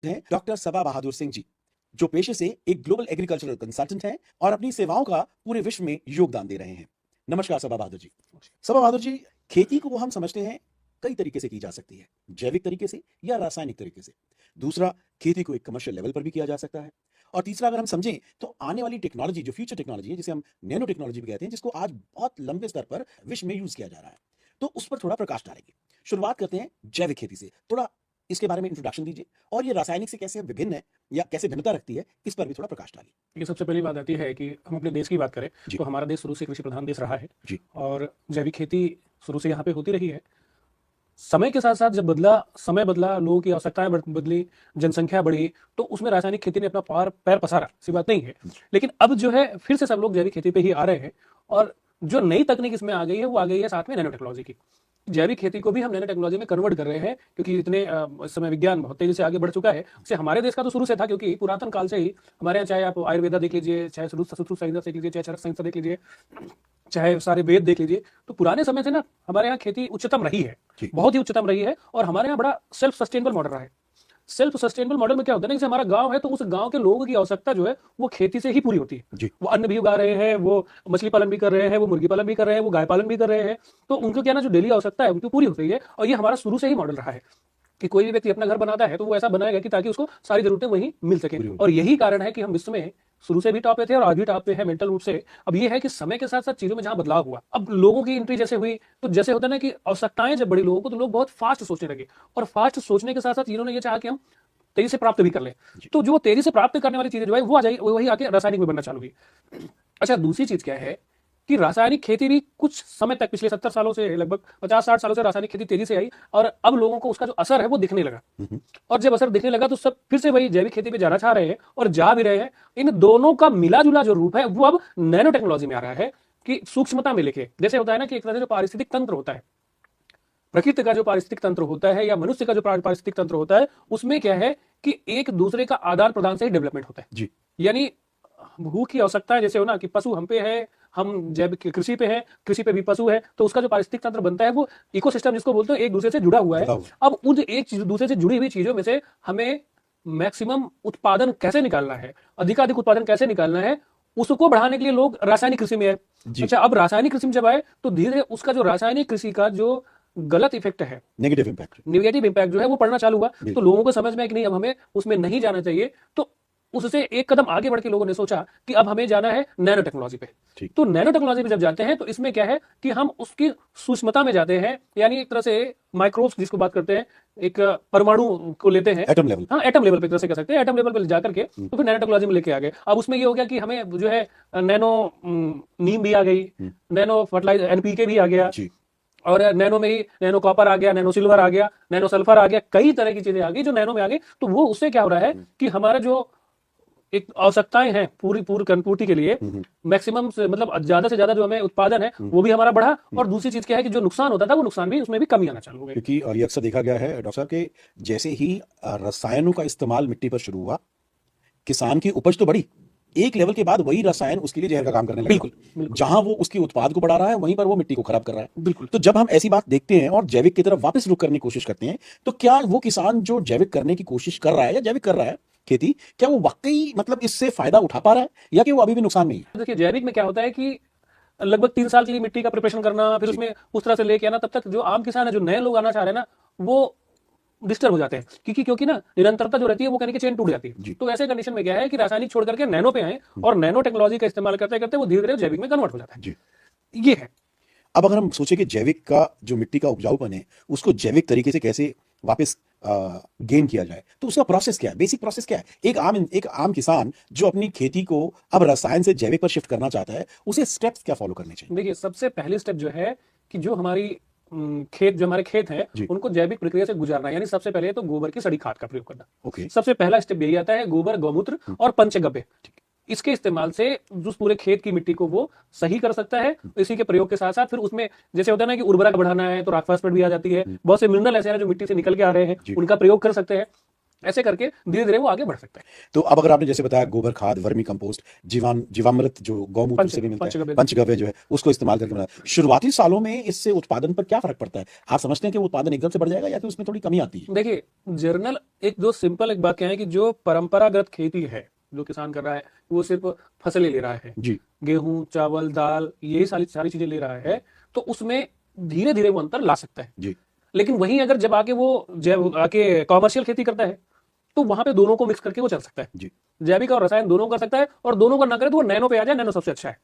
हैं डॉक्टर सबा बहादुर सिंह जी, जो पेशे से एक ग्लोबल एग्रीकल्चरल कंसल्टेंट हैं और अपनी सेवाओं का पूरे विश्व में योगदान दे रहे हैं। नमस्कार सबा बहादुर जी। सबा बहादुर जी, खेती को हम समझते हैं कई तरीके से की जा सकती है, जैविक तरीके से या रासायनिक तरीके से। दूसरा, खेती को एक कमर्शियल लेवल पर भी किया जा सकता है। और तीसरा, अगर हम समझें तो आने वाली टेक्नोलॉजी, जो फ्यूचर टेक्नोलॉजी है, जिसे हम नैनो टेक्नोलॉजी भी कहते हैं, जिसको आज बहुत लंबे स्तर पर विश्व में यूज किया जा रहा है, तो उस पर थोड़ा प्रकाश डालेंगे। शुरुआत करते हैं जैविक खेती से। थोड़ा इसके बारे में इंट्रोडक्शन दीजिए और ये रासायनिक से कैसे विभिन्न है या कैसे भिन्नता रखती है, इस पर भी थोड़ा प्रकाश डालिए। ये सबसे पहली बात आती है कि हम अपने देश की बात करें जी। तो हमारा देश शुरू से कृषि प्रधान देश रहा है जी। और जैविक खेती शुरू से यहाँ पे होती रही है। समय के साथ साथ जब समय बदला, लोगों की आवश्यकताएं बदली, जनसंख्या बढ़ी, तो उसमें रासायनिक खेती ने अपना पैर पसारा, सी बात नहीं है। लेकिन अब जो है फिर से सब लोग जैविक खेती पे ही आ रहे हैं और जो नई तकनीक इसमें आ गई है वो आ गई है साथ में नैनो टेक्नोलॉजी की। जैविक खेती को भी हम नैनो टेक्नोलॉजी में कन्वर्ट कर रहे हैं क्योंकि इतने इस समय विज्ञान बहुत तेजी से आगे बढ़ चुका है। उससे हमारे देश का तो शुरू से था, क्योंकि पुरातन काल से ही हमारे यहाँ, चाहे आप आयुर्वेदा देख लीजिए, चाहे सुश्रुत संहिता देख लीजिए, चाहे चरक संहिता देख लीजिए, चाहे सारे वेद देख लीजिए, तो पुराने समय से ना हमारे यहाँ खेती उच्चतम रही है, बहुत ही उच्चतम रही है। और हमारे यहाँ बड़ा सेल्फ सस्टेनेबल मॉडल रहा है। सेल्फ सस्टेनेबल मॉडल में क्या होता है ना, जैसे हमारा गांव है तो उस गांव के लोगों की आवश्यकता जो है वो खेती से ही पूरी होती है। वो अन्न भी उगा रहे हैं, वो मछली पालन भी कर रहे हैं, वो मुर्गी पालन भी कर रहे हैं, वो गाय पालन भी कर रहे हैं, तो उनको क्या ना, जो डेली आवश्यकता है उनकी पूरी होती है। और ये हमारा शुरू से ही मॉडल रहा है कि कोई भी व्यक्ति अपना घर बनाता है तो वो ऐसा बनाएगा कि ताकि उसको सारी जरूरतें वहीं मिल सके। और यही कारण है कि हम विश्व में शुरू से भी टॉप पे थे और आज भी टॉप पे है मेंटल रूप से। अब ये है कि समय के साथ साथ चीजों में जहां बदलाव हुआ, अब लोगों की एंट्री जैसे हुई, तो जैसे होता है ना कि आवश्यकताएं जब बड़ी लोगों को, तो लोग बहुत फास्ट सोचने लगे। और फास्ट सोचने के साथ साथ इन्होंने ये चाहा कि हम तेजी से प्राप्त भी कर लें। तो जो तेजी से प्राप्त करने वाली चीजें जो है वो आ जाएगी, वही आके रासायनिक में बनना चालू हुई। अच्छा, दूसरी चीज क्या है कि रासायनिक खेती भी कुछ समय तक, पिछले 70 सालों से, लगभग 50-60 सालों से रासायनिक खेती तेजी से आई और अब लोगों को उसका जो असर है वो दिखने लगा। और जब असर दिखने लगा तो सब फिर से वही जैविक खेती पे जाना चाह रहे हैं और जा भी रहे हैं। इन दोनों का मिला जुला जो रूप है वो अब नैनो टेक्नोलॉजी में आ रहा है कि सूक्ष्मता में लेके, जैसे होता है ना कि एक तरह से जो पारिस्थितिक तंत्र होता है, प्रकृति का जो पारिस्थितिक तंत्र होता है या मनुष्य का जो पारिस्थितिक तंत्र होता है, उसमें क्या है कि एक दूसरे का आदान प्रदान से ही डेवलपमेंट होता है। जी। यानी भूख की आवश्यकता है, जैसे हो ना कि पशु हम पे है, हम जैविक कृषि पे है, कृषि पे भी पशु है, तो उसका जो पारिस्थितिक तंत्र बनता है वो इकोसिस्टम जिसको बोलते हैं, एक दूसरे से जुड़ा हुआ है। अब उन एक दूसरे से जुड़ी हुई चीजों में से हमें मैक्सिमम उत्पादन कैसे निकालना है, अधिकाधिक उत्पादन कैसे निकालना है, उसको बढ़ाने के लिए लोग रासायनिक कृषि में है। अच्छा, अब रासायनिक कृषि में जब आए तो धीरे धीरे उसका जो रासायनिक कृषि का जो गलत इफेक्ट है, नेगेटिव इंपैक्ट जो है वो पड़ना चालू हुआ। तो लोगों को समझ में आया कि नहीं, अब हमें उसमें नहीं जाना चाहिए। तो उससे एक कदम आगे बढ़ के लोगों ने सोचा कि अब हमें जाना है नैनो टेक्नोलॉजी पे। तो नैनो टेक्नोलॉजी पे जब जाते हैं तो इसमें क्या है कि हम उसकी सूक्ष्मता में जाते हैं, यानी एक तरह से माइक्रोब्स जिसको बात करते हैं, एक परमाणु को लेते हैं, एटम लेवल। हाँ, एटम लेवल पे एक तरह से कह सकते हैं, एटम लेवल पे जाकर के तो फिर नैनो टेक्नोलॉजी में लेके आ गए। अब उसमें ये हो गया कि हमें जो है नैनो नीम भी आ गई, नैनो फर्टिलाइजर एनपीके भी आ गया, और नैनो में ही नैनो कॉपर आ गया, नैनो सिल्वर आ गया, नैनो सल्फर आ गया, कई तरह की चीजें आ गई जो नैनो में आ गई। तो वो उससे क्या हो रहा है कि हमारा जो एक आवश्यकताएं हैं पूरी पूर्ति के लिए, मैक्सिमम से मतलब ज्यादा से ज्यादा जो हमें उत्पादन है वो भी हमारा बढ़ा। और दूसरी चीज क्या है कि जो नुकसान होता था वो नुकसान भी, उसमें भी कमी आना चालू हो गई। क्योंकि और ये अक्सर देखा गया है डॉक्टर साहब के, जैसे ही रसायनों का इस्तेमाल मिट्टी पर शुरू हुआ, किसान की उपज तो बढ़ी, एक लेवल के बाद वही रसायन उसके लिए जहर का काम करने लगा। बिल्कुल। जहां वो उसके उत्पाद को बढ़ा रहा है वहीं पर वो मिट्टी को खराब कर रहा है। बिल्कुल। तो जब हम ऐसी बात देखते हैं और जैविक की तरफ वापस रुख करने की कोशिश करते हैं, तो क्या वो किसान जो जैविक करने की कोशिश कर रहा है या जैविक कर रहा है खेती, क्या वो वाकई मतलब इससे फायदा उठा पा रहा है या कि वो अभी भी नुकसान में ही है? देखिए, जैविक में क्या होता है कि लगभग 3 साल के लिए मिट्टी का प्रिपरेशन करना, फिर उसमें उस तरह से लेके आना, तब तक जो आम किसान है, जो नए लोग आना चाह रहे हैं ना, वो डिस्टर्ब हो जाते हैं। क्योंकि ना निरंतरता जो रहती है वो कहने की चेन टूट जाती है। तो ऐसे कंडीशन में क्या है कि रासायनिक छोड़ करके नैनो पे आए और नैनो टेक्नोलॉजी का इस्तेमाल करते करते वो धीरे धीरे जैविक में कन्वर्ट हो जाता है। ये है। अब अगर हम सोचे कि जैविक का जो मिट्टी का उपजाऊपन है उसको जैविक तरीके से कैसे वापस गेन किया जाए, तो उसका प्रोसेस क्या है, बेसिक प्रोसेस क्या है? एक आम किसान जो अपनी खेती को अब रसायन से जैविक पर शिफ्ट करना चाहता है, उसे स्टेप्स क्या फॉलो करने चाहिए? देखिए, सबसे पहली स्टेप जो है कि जो हमारे खेत हैं उनको जैविक प्रक्रिया से गुजारना, यानी सबसे पहले तो गोबर की सड़ी खाद का प्रयोग करना। सबसे पहला स्टेप यही आता है, गोबर, गौमूत्र और पंचगव्य। इसके इस्तेमाल से उस पूरे खेत की मिट्टी को वो सही कर सकता है। इसी के प्रयोग के साथ साथ फिर उसमें जैसे होता है ना कि उर्वरक बढ़ाना है तो रॉक फास्फेट भी आ जाती है, बहुत से मिनरल ऐसे हैं जो मिट्टी से निकल के आ रहे हैं, उनका प्रयोग कर सकते हैं। ऐसे करके धीरे धीरे वो आगे बढ़ सकता है। तो अब अगर आपने जैसे बताया गोबर खाद, वर्मी कंपोस्ट, जीवामृत जो गौमूत्र से भी मिलता है, पंचगव्य पंचगव्य जो है उसको इस्तेमाल करके बनाया, शुरुआती सालों में इससे उत्पादन पर क्या फर्क पड़ता है? आप समझते हैं कि वो उत्पादन एकदम से बढ़ जाएगा या फिर उसमें थोड़ी कमी आती है? देखिए, जर्नल एक जो सिंपल एक बात क्या है कि जो परंपरागत खेती है जो किसान कर रहा है वो सिर्फ फसल ही ले रहा है, जी गेहूं चावल दाल यही सारी सारी चीजें ले रहा है, तो उसमें धीरे धीरे वो अंतर ला सकता है। जी लेकिन वहीं अगर जब आके वो जब आके कॉमर्शियल खेती करता है तो वहां पे दोनों को मिक्स करके वो चल सकता है, जी। जैविक और रसायन दोनों कर सकता है, और दोनों का ना करे तो वो नैनो पे आ जाए, नैनो सबसे अच्छा है।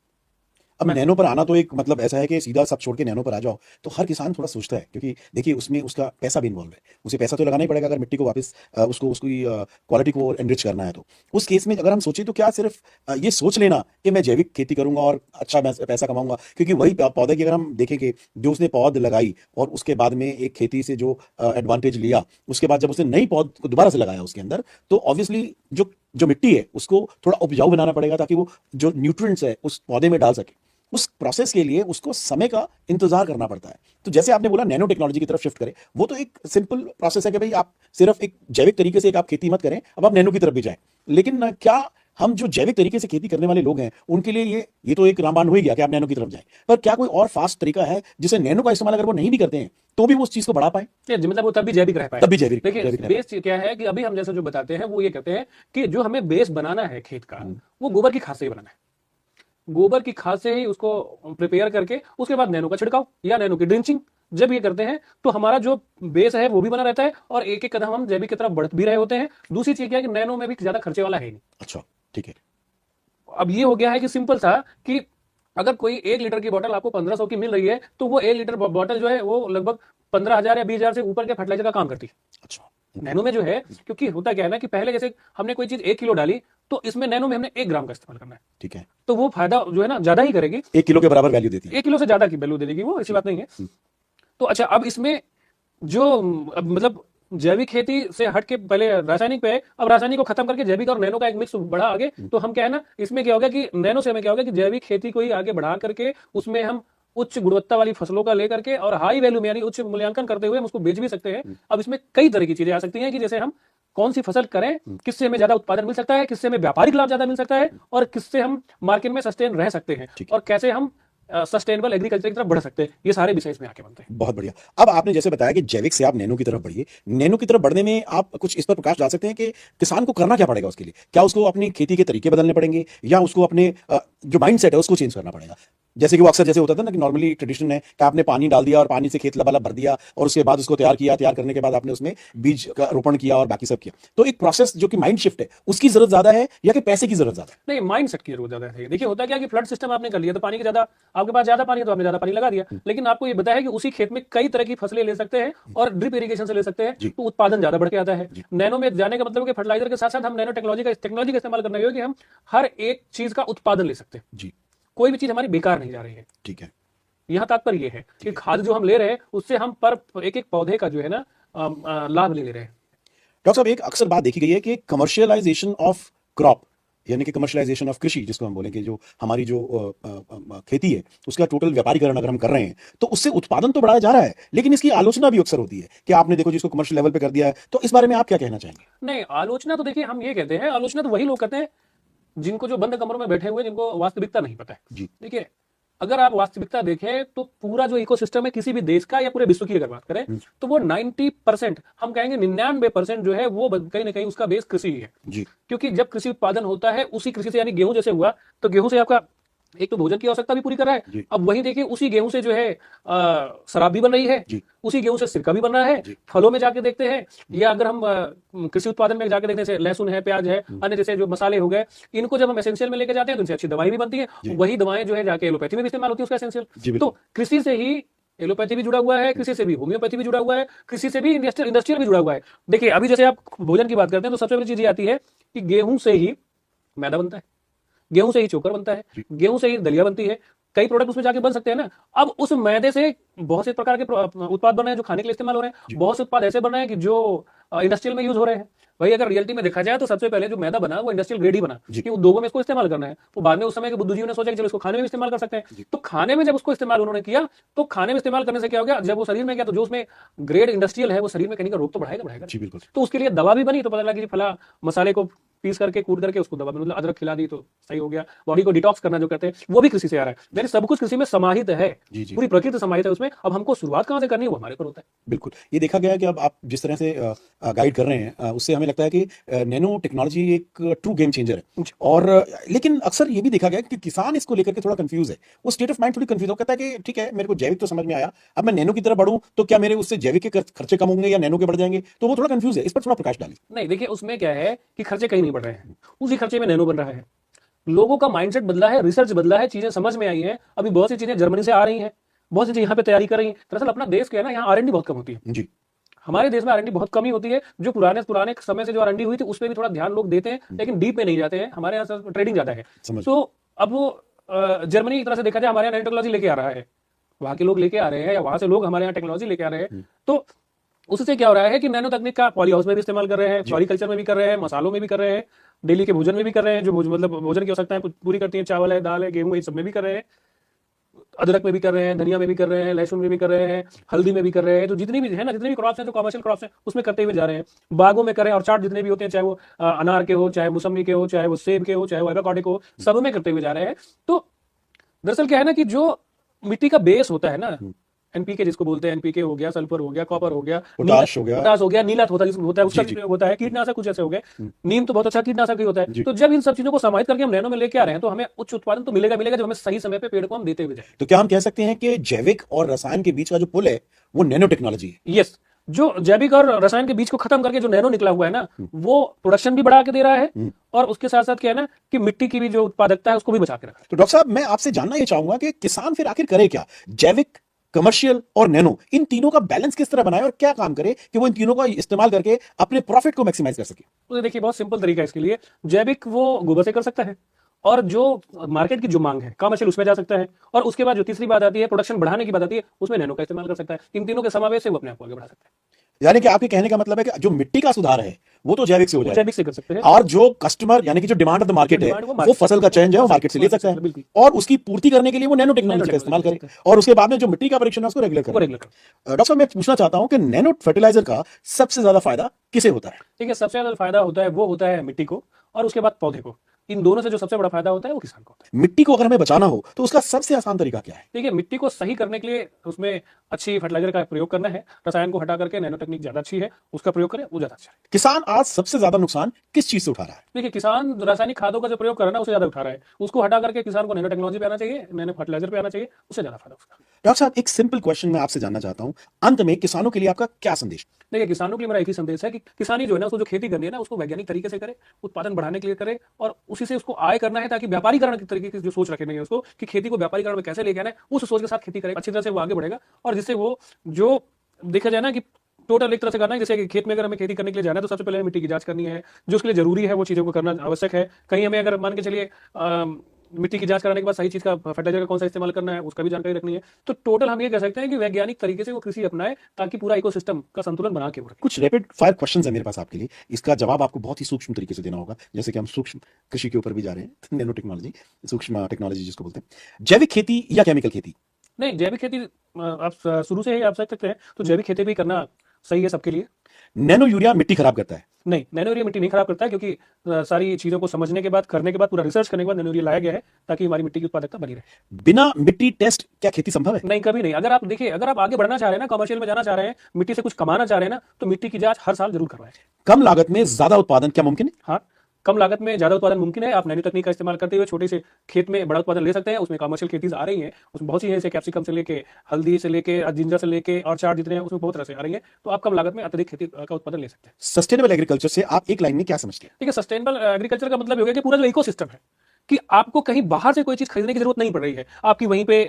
अब नैनो पर आना तो एक मतलब ऐसा है कि सीधा सब छोड़ के नैनो पर आ जाओ, तो हर किसान थोड़ा सोचता है, क्योंकि देखिए उसमें उसका पैसा भी इन्वॉल्व है, उसे पैसा तो लगाना ही पड़ेगा अगर मिट्टी को वापस उसको उसकी क्वालिटी को एनरिच करना है। तो उस केस में अगर हम सोचें तो क्या सिर्फ ये सोच लेना कि मैं जैविक खेती करूंगा और अच्छा मैं पैसा कमाऊंगा, क्योंकि वही पौधे की अगर हम देखें कि जो उसने पौध लगाई और उसके बाद में एक खेती से जो एडवांटेज लिया, उसके बाद जब उसने नई पौध को दोबारा से लगाया उसके अंदर, तो ऑब्वियसली जो जो मिट्टी है उसको थोड़ा उपजाऊ बनाना पड़ेगा ताकि वो जो न्यूट्रिएंट्स है उस पौधे में डाल सके। उस प्रोसेस के लिए उसको समय का इंतजार करना पड़ता है। तो जैसे आपने बोला नैनो टेक्नोलॉजी की तरफ शिफ्ट करें, वो तो एक सिंपल प्रोसेस है कि भाई आप सिर्फ एक जैविक तरीके से एक आप खेती मत करें, अब आप नैनो की तरफ भी जाएं। लेकिन क्या हम जो जैविक तरीके से खेती करने वाले लोग हैं उनके लिए ये तो एक रामबाण हो ही गया कि आप नैनो की तरफ जाएं, पर क्या कोई और फास्ट तरीका है जिसे नैनो का इस्तेमाल अगर वो नहीं भी करते हैं तो भी वो उस चीज को बढ़ा पाए? मतलब वो तब भी जैविक रह पाए, तब भी जैविक देखिए जैविक रह बेस क्या है कि अभी हम जैसे जो बताते हैं वो ये कहते हैं कि जो हमें बेस बनाना है खेत का वो गोबर की खाद से ही बनाना है, गोबर की खाद से ही उसको प्रिपेयर करके उसके बाद नैनो का छिड़काव या नैनो की ड्रिंचिंग जब ये करते हैं तो हमारा जो बेस है वो भी बना रहता है और एक एक कदम हम जैविक की तरफ बढ़ भी रहे होते हैं। दूसरी चीज क्या है कि नैनो में भी ज्यादा खर्चे वाला है ही नहीं। अच्छा ठीक है। अब ये हो गया है कि सिंपल था कि अगर कोई 1 लीटर की बोतल आपको 1500 की मिल रही है तो वो 1 लीटर बोतल जो है वो लगभग 15,000 या 20,000 से ऊपर के फर्टिलाइजर का काम करती है। अच्छा नैनो में जो है, क्योंकि होता क्या है ना कि पहले जैसे हमने कोई चीज 1 किलो डाली तो इसमें नैनो में हमने 1 ग्राम का इस्तेमाल करना है, ठीक है। तो वो फायदा जो है ना ज्यादा ही करेगी, 1 किलो के बराबर वैल्यू देती है। 1 किलो से ज्यादा की वैल्यू दे देगी वो, ऐसी बात नहीं है। तो अच्छा, अब इसमें जो अब मतलब जैविक खेती से हट के पहले रासायनिक पे है, अब रासायनिक को खत्म करके जैविक और नैनो का एक मिक्स बढ़ा आगे, तो हम क्या है ना इसमें क्या होगा कि नैनो से हमें क्या होगा कि जैविक खेती को ही आगे बढ़ा करके उसमें हम उच्च गुणवत्ता वाली फसलों का लेकर के और हाई वैल्यू में यानी उच्च मूल्यांकन करते हुए हम उसको बेच भी सकते हैं। अब इसमें कई तरह की चीजें आ सकती हैं कि जैसे हम कौन सी फसल करें, किससे हमें ज्यादा उत्पादन मिल सकता है, किससे हमें व्यापारिक लाभ ज्यादा मिल सकता है और किससे हम मार्केट में सस्टेन रह सकते हैं और कैसे हम सस्टेनेबल एग्रीकल्चर की तरफ बढ़ सकते हैं, ये सारे विषय इसमें आके बनते हैं। बहुत बढ़िया। अब आपने जैसे बताया कि जैविक से आप नैनो की तरफ बढ़िए, नैनो की तरफ बढ़ने में आप कुछ इस पर प्रकाश डाल सकते हैं कि किसान को करना क्या पड़ेगा उसके लिए? क्या उसको अपनी खेती के तरीके बदलने पड़ेंगे या उसको अपने जो माइंडसेट है उसको चेंज करना पड़ेगा? जैसे कि वो अक्सर जैसे होता था ना कि नॉर्मली ट्रेडिशन है कि आपने पानी डाल दिया और पानी से खेत लबालब भर दिया और उसके बाद उसको तैयार किया, तैयार करने के बाद आपने उसमें बीज का रोपण किया और बाकी सब किया। तो एक प्रोसेस जो कि माइंड शिफ्ट है उसकी जरूरत ज्यादा है या कि पैसे की जरूरत ज्यादा है? नहीं, माइंड सेट की जरूरत ज्यादा है। देखिए होता क्या कि फ्लड सिस्टम आपने कर लिया तो पानी की ज्यादा, आपके पास ज्यादा पानी है तो आपने ज्यादा पानी लगा दिया, लेकिन आपको ये बताया कि उसी खेत में कई तरह की फसलें ले सकते हैं और ड्रिप इरिगेशन से ले सकते हैं, तो उत्पादन ज्यादा बढ़ के आता है। नैनो में जाने का मतलब है कि फर्टिलाइजर के साथ साथ हम नैनो टेक्नोलॉजी का इस्तेमाल करना है कि हम हर एक चीज का उत्पादन ले सकते हैं, जी कोई भी चीज हमारी बेकार नहीं जा रही है। ठीक है। यहाँ तात्पर्य ये है कि खाद जो हम ले रहे हैं उससे हम पर एक एक पौधे का जो है ना लाभ ले रहे हैं। डॉक्टर साहब, एक अक्सर बात देखी गई है कि कमर्शियलाइजेशन ऑफ क्रॉप यानी कि कमर्शियलाइजेशन ऑफ कृषि जिसको हम बोलें कि जो हमारी जो खेती है उसका टोटल व्यापारीकरण अगर हम कर रहे हैं तो उससे उत्पादन तो बढ़ाया जा रहा है, लेकिन इसकी आलोचना भी अक्सर होती है कि आपने देखो जिसको कमर्शियल लेवल पे कर दिया है। तो इस बारे में आप क्या कहना चाहेंगे? नहीं, आलोचना तो देखिए हम ये कहते हैं, आलोचना तो वही लोग करते हैं जिनको जो बंद कमरों में बैठे हुए जिनको वास्तविकता नहीं पता है। जी देखिए, अगर आप वास्तविकता देखें तो पूरा जो इकोसिस्टम है किसी भी देश का या पूरे विश्व की अगर बात करें तो वो 90%, हम कहेंगे 99% जो है वो कहीं ना कहीं उसका बेस कृषि ही है। जी क्योंकि जब कृषि उत्पादन होता है उसी कृषि से, यानी गेहूं जैसे हुआ तो गेहूं से आपका एक तो भोजन की आवश्यकता भी पूरी कर रहा है, जी अब वही देखिए उसी गेहूं से जो है शराब भी बन रही है, जी उसी गेहूं से सिरका भी बन रहा है। जी फलों में जाके देखते हैं या अगर हम कृषि उत्पादन में जाके देखते हैं, जैसे लहसुन है, प्याज है, अन्य जैसे जो मसाले हो गए, इनको जब हम एसेंशियल में लेके जाते हैं तो इनसे अच्छी दवाई भी बनती है। वही दवाएं जो है जाके एलोपैथी में भी इस्तेमाल होती है उसका जी, एसेंशियल। बिल्कुल। तो कृषि से ही एलोपैथी भी जुड़ा हुआ है, कृषि से भी होम्योपैथी भी जुड़ा हुआ है, कृषि से भी इंडस्ट्रियल भी जुड़ा हुआ है। देखिए अभी जैसे आप भोजन की बात करते हैं तो सबसे बड़ी चीज ये आती है कि गेहूं से ही मैदा बनता है, गेहूं से ही चोकर बनता है, गेहूं से ही दलिया बनती है, कई प्रोडक्ट उसमें जाके बन सकते हैं ना। अब उस मैदे से बहुत से प्रकार के उत्पाद बन रहे हैं जो खाने के लिए इस्तेमाल हो रहे हैं, बहुत से उत्पाद ऐसे बन रहे हैं कि जो इंडस्ट्रियल में यूज हो रहे हैं। भाई अगर रियलिटी में देखा जाए तो सबसे पहले जो मैदा बना वो इंडस्ट्रियल ग्रेड ही बना कि उद्योगों में इसको इस्तेमाल करना है। तो बाद में उस समय के बुद्धिजीवी ने सोचा कि चलो इसको खाने में इस्तेमाल कर सकते हैं। तो खाने में जब उसको इस्तेमाल उन्होंने किया तो खाने में इस्तेमाल करने से क्या हो गया, जब वो शरीर में गया तो जो उसमें ग्रेड इंडस्ट्रियल है वो शरीर में कहीं का रोग तो बढ़ाएगा। जी बिल्कुल। तो उसके लिए दवा भी बनी। तो पता लगा कि फला मसाले को पीस करके कूट करके उसको दवा में मतलब अदरक खिला दी तो सही हो गया। बॉडी को डिटॉक्स करना जो कहते हैं वो भी कृषि से आ रहा है। यानी सब कुछ कृषि में समाहित है, पूरी प्रकृति समाहित है उसमें। अब हमको शुरुआत कहां से करनी है वो हमारे ऊपर होता है। बिल्कुल, ये देखा गया है कि अब आप जिस तरह से गाइड कर रहे हैं उससे हमें लगता है कि नैनो टेक्नोलॉजी एक ट्रू गेम चेंजर है। और लेकिन अक्सर ये भी देखा गया कि किसान इसको लेकर के थोड़ा कंफ्यूज है, वो स्टेट ऑफ माइंड थोड़ी कंफ्यूज हो, कहता है कि ठीक है मेरे को जैविक तो समझ में आया, अब मैं नैनो की तरफ बढ़ूं तो क्या मेरे उससे जैविक के खर्चे कम होंगे या नैनो के बढ़ जाएंगे, तो वो थोड़ा कंफ्यूज है। इस पर थोड़ा प्रकाश डालिए। नहीं देखिए, उसमें क्या है कि खर्चे कहीं नहीं बढ़ रहे हैं, उसी खर्चे में नैनो बन रहा है। लोगों का माइंडसेट बदला है, रिसर्च बदला है, चीजें समझ में आई हैं। अभी बहुत सी चीजें जर्मनी से आ रही हैं, बहुत सी चीजें यहाँ पे तैयारी कर रही हैं। दरअसल अपना देश क्या है ना, यहाँ R&D बहुत कम होती है जी। हमारे देश में R&D बहुत कम ही होती है। जो पुराने समय से जो R&D हुई थी उस पर भी थोड़ा ध्यान लोग देते हैं, लेकिन डीप में नहीं जाते हैं। हमारे यहाँ ट्रेडिंग ज्यादा है। तो अब वो जर्मनी की तरह से देखा जाए हमारे यहाँ टेक्नोलॉजी लेके आ रहा है, वहां के लोग लेके आ रहे हैं या वहां से लोग हमारे यहाँ टेक्नोलॉजी लेके आ रहे हैं। तो उससे क्या हो रहा है कि नैनो तकनीक का पॉली हाउस में भी इस्तेमाल कर रहे हैं, फ्लोरिकल्चर में भी कर रहे हैं, मसालों में भी कर रहे हैं, डेली के भोजन में भी कर रहे हैं, जो मतलब भोजन की आवश्यकताएं पूरी करती हैं, चावल है, दाल है, गेहूं है, सब में भी कर रहे हैं, अदरक में भी कर रहे हैं, धनिया में भी कर रहे हैं, लहसुन में भी कर रहे हैं, हल्दी में भी कर रहे हैं। तो जितनी भी है ना, जितनी भी क्रॉप्स हैं, जो कमर्शियल क्रॉप्स हैं उसमें करते हुए जा रहे हैं। बागों में कर रहे हैं, और चार्ट जितने भी होते हैं, चाहे वो अनार के हो, चाहे मौसमी के हो, चाहे वो सेब के हो, चाहे वो एवोकाडो के हो, सब में करते हुए जा रहे हैं। तो दरअसल क्या है ना कि जो मिट्टी का बेस होता है ना, एनपीके जिसको बोलते हैं, एनपीके हो गया, सल्फर हो गया, कॉपर हो गया, पोटाश हो गया, नीलत होता है उसका प्रयोग होता है, कीटनाशक कुछ ऐसे हो गए, नीम तो बहुत अच्छा कीटनाशक ही होता है। तो जब इन सब चीजों को समाहित करके हम नैनो में लेके आ रहे हैं तो हमें उच्च उत्पादन तो मिलेगा जब हमें सही समय पे पेड़ को हम देते हुए जाए। तो क्या हम कह सकते हैं कि जैविक और रसायन के बीच का जो पुल है वो नैनो टेक्नोलॉजी है? यस, जो जैविक और रसायन के बीच को खत्म करके जो नैनो निकला हुआ है ना, वो प्रोडक्शन भी बढ़ा के दे रहा है और उसके साथ साथ क्या है ना कि मिट्टी की भी जो उत्पादकता है उसको भी बचा के रखा है। तो डॉक्टर साहब, मैं आपसे जानना यह चाहूंगा कि किसान फिर आखिर करे क्या? जैविक, कमर्शियल और नैनो, इन तीनों का बैलेंस किस तरह बनाए और क्या काम करे कि वो इन तीनों का इस्तेमाल करके अपने प्रॉफिट को मैक्सिमाइज कर सके? तो देखिए, बहुत सिंपल तरीका है इसके लिए। जैविक वो गोबर से कर सकता है, और जो मार्केट की जो मांग है कमर्शियल उसमें जा सकता है, और उसके बाद जो तीसरी बात आती है प्रोडक्शन बढ़ाने की बात आती है, उसमें नैनो का इस्तेमाल कर सकता है। इन तीनों के समावेश से वो अपने आप को आगे बढ़ा सकता है। यानी कि आपके कहने का मतलब है कि जो मिट्टी का सुधार है वो तो जैविक से हो जाए, जैविक से कर सकते हैं, और जो कस्टमर यानी कि जो डिमांड ऑफ द मार्केट है वो फसल का चयन जो है वो मार्केट से ले सकता है, और उसकी पूर्ति करने के लिए वो नैनो टेक्नोलॉजी का इस्तेमाल करे, और उसके बाद में जो मिट्टी का परीक्षण है उसको रेगुलर करे। डॉक्टर साहब, मैं पूछना चाहता हूं कि नैनो फर्टिलाइजर का सबसे ज्यादा फायदा किसे होता है? ठीक है, सबसे ज्यादा फायदा होता है वो होता है मिट्टी को, और उसके बाद पौधे को। इन दोनों से जो सबसे बड़ा फायदा होता है वो किसान को होता है। मिट्टी को अगर हमें बचाना हो तो उसका सबसे आसान तरीका क्या है? देखिए, मिट्टी को सही करने के लिए उसमें अच्छी फर्टिलाइजर का प्रयोग करना है। रसायन को हटा करके नैनो टेक्निक ज्यादा अच्छी है, उसका प्रयोग करें, वो ज्यादा अच्छा है। किसान आज सबसे ज्यादा नुकसान किस चीज से उठा रहा है? देखिए, किसान रासायनिक खादों का जो प्रयोग कर रहा है उसे ज्यादा उठा रहा है। उसको हटा करके किसान को नैनो टेक्नोलॉजी पे आना चाहिए, नैनो फर्टिलाइजर पे आना चाहिए, उससे ज्यादा फायदा उसका। डॉक्टर साहब, एक सिंपल क्वेश्चन मैं आपसे जानना चाहता हूं, अंत में किसानों के लिए आपका क्या संदेश? देखिए, किसानों के लिए मेरा एक ही संदेश है कि किसानी जो है ना, उसको जो खेती करनी है ना, उसको वैज्ञानिक तरीके से करे, उत्पादन बढ़ाने के लिए करे, और उसी से उसको आय करना है, ताकि व्यापारीकरण के तरीके की जो सोच रखे नहीं है उसको कि खेती को व्यापारीकरण में कैसे लेके आना है, उस सोच के साथ खेती करे, अच्छी तरह से वो आगे बढ़ेगा। और जिससे वो जो देखा जाए ना कि टोटल एक तरह से करना है, जैसे कि खेत में अगर हमें खेती करने के लिए जाना है तो सबसे पहले मिट्टी की जांच करनी है, जो उसके लिए जरूरी है वो चीजों को करना आवश्यक है। कहीं हमें अगर मान के चलिए मिट्टी की जांच कराने के बाद सही चीज का फर्टिलाइजर का कौन सा इस्तेमाल करना है उसका भी जानकारी रखनी है। तो टोटल हम ये कह सकते हैं कि वैज्ञानिक तरीके से वो कृषि अपनाए, ताकि पूरा इकोसिस्टम का संतुलन बना के रखे। कुछ रैपिड फायर क्वेश्चंस है मेरे पास आपके लिए, इसका जवाब आपको बहुत ही सूक्ष्म तरीके से देना होगा, जैसे कि हम सूक्ष्म कृषि के ऊपर भी जा रहे हैं, नैनो टेक्नोलॉजी, सूक्ष्म टेक्नोलॉजी जिसको बोलते हैं। जैविक खेती या केमिकल खेती? नहीं, जैविक खेती आप शुरू से ही आप सोच सकते हैं, तो जैविक खेती भी करना सही है सबके लिए। नैनो यूरिया मिट्टी खराब करता है? नहीं, नैनो यूरिया मिट्टी नहीं खराब करता है, क्योंकि सारी चीजों को समझने के बाद, करने के बाद, पूरा रिसर्च करने के बाद नैनो यूरिया लाया गया है, ताकि हमारी मिट्टी की उत्पादकता बनी रहे। बिना मिट्टी टेस्ट क्या खेती संभव है? नहीं, कभी नहीं। अगर आप देखिए, अगर आप आगे बढ़ना चाह रहे हैं ना, कमर्शियल में जाना चाह रहे हैं, मिट्टी से कुछ कमाना चाह रहे हैं ना, तो मिट्टी की जांच हर साल जरूर करवाएं। कम लागत में ज्यादा उत्पादन क्या मुमकिन है? हाँ, कम लागत में ज्यादा उत्पादन मुमकिन है। आप नैनो तकनीक का इस्तेमाल करते हुए छोटे से खेत में बड़ा उत्पादन ले सकते हैं। उसमें कमर्शियल खेती आ रही है, उसमें बहुत सी है, जैसे कैप्सिकम से लेके हल्दी से लेके जिंजर से लेके और चाट जितने हैं उसमें बहुत तरह से आ रही है। तो आप कम लागत में अत्यधिक खेती का उत्पादन ले सकते हैं। सस्टेनेबल एग्रीकल्चर से आप एक लाइन में क्या समझते हैं? ठीक है, सस्टेनेबल एग्रीकल्चर का मतलब हो गया कि पूरा जो इकोसिस्टम है, कि आपको कहीं बाहर से कोई चीज खरीदने की जरूरत नहीं पड़ रही है। आपकी वहीं पे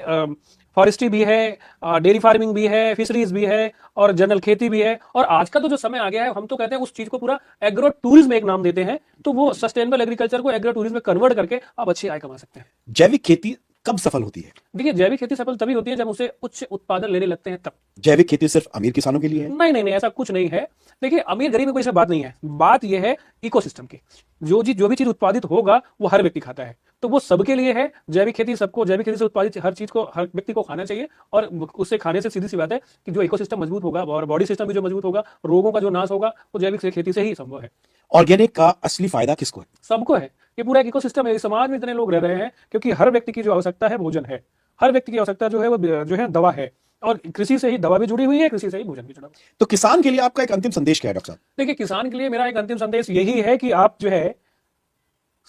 फॉरेस्ट्री भी है, डेयरी फार्मिंग भी है, फिशरीज भी है, और जनरल खेती भी है। और आज का तो जो समय आ गया है, हम तो कहते हैं उस चीज को पूरा एग्रो टूरिज्म एक नाम देते हैं। तो वो सस्टेनेबल एग्रीकल्चर को एग्रो टूरिज्म में कन्वर्ट करके आप अच्छी आय कमा सकते हैं। जैविक खेती कब सफल होती है? देखिए, जैविक खेती सफल तभी होती है जब उसे उच्च उत्पादन लेने लगते हैं तब। जैविक खेती सिर्फ अमीर किसानों के लिए है? नहीं नहीं नहीं, ऐसा कुछ नहीं है। देखिए, अमीर गरीब में कोई ऐसा बात नहीं है, बात यह है इकोसिस्टम की। जो भी चीज उत्पादित होगा वो हर व्यक्ति खाता है, तो वो सबके लिए है। जैविक खेती सबको, जैविक खेती से उत्पादित हर चीज को हर व्यक्ति को खाना चाहिए, और उससे खाने से सीधी सी बात है कि जो इकोसिस्टम मजबूत होगा और बॉडी सिस्टम भी जो मजबूत होगा, रोगों का जो नाश होगा, वो जैविक खेती से ही संभव है। ऑर्गेनिक का असली फायदा किसको है? सबको है। ये पूरा एक इकोसिस्टम है। इस समाज में इतने लोग रह रहे हैं क्योंकि हर व्यक्ति की जो आवश्यकता है भोजन है, हर व्यक्ति की आवश्यकता जो है वो जो है दवा है, और कृषि से ही दवा भी जुड़ी हुई है, कृषि से ही भोजन भी जुड़ा हुआ है। तो किसान के लिए आपका एक अंतिम संदेश क्या है डॉक्टर साहब? देखिए, किसान के लिए मेरा एक अंतिम संदेश यही है कि आप जो है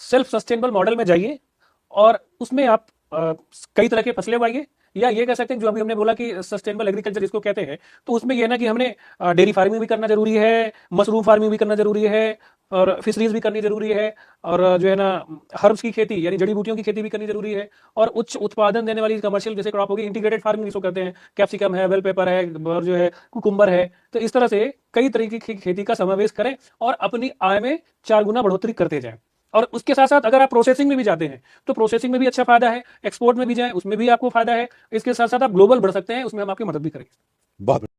सेल्फ सस्टेनेबल मॉडल में जाइए, और उसमें आप कई तरह के फसलें उगाइए, या ये कह सकते हैं जो अभी हमने बोला कि सस्टेनेबल एग्रीकल्चर जिसको कहते हैं, तो उसमें ये ना कि हमने डेयरी फार्मिंग भी करना जरूरी है, मशरूम फार्मिंग भी करना जरूरी है, और फिशरीज भी करनी जरूरी है, और जो है ना हर्ब्स की खेती यानी जड़ी बूटियों की खेती भी करनी जरूरी है, और उच्च उत्पादन देने वाली कमर्शियल जैसे क्रॉप होगी, इंटीग्रेटेड फार्मिंग जिसको कहते हैं, कैप्सिकम है, बेल पेपर है, और जो है कुकुम्बर है। तो इस तरह से कई तरीके की खेती का समावेश करें और अपनी आय में 4 गुना बढ़ोतरी करते जाएं। और उसके साथ साथ अगर आप प्रोसेसिंग में भी जाते हैं तो प्रोसेसिंग में भी अच्छा फायदा है, एक्सपोर्ट में भी जाएं उसमें भी आपको फायदा है। इसके साथ साथ आप ग्लोबल बढ़ सकते हैं, उसमें हम आपकी मदद भी करेंगे। बहुत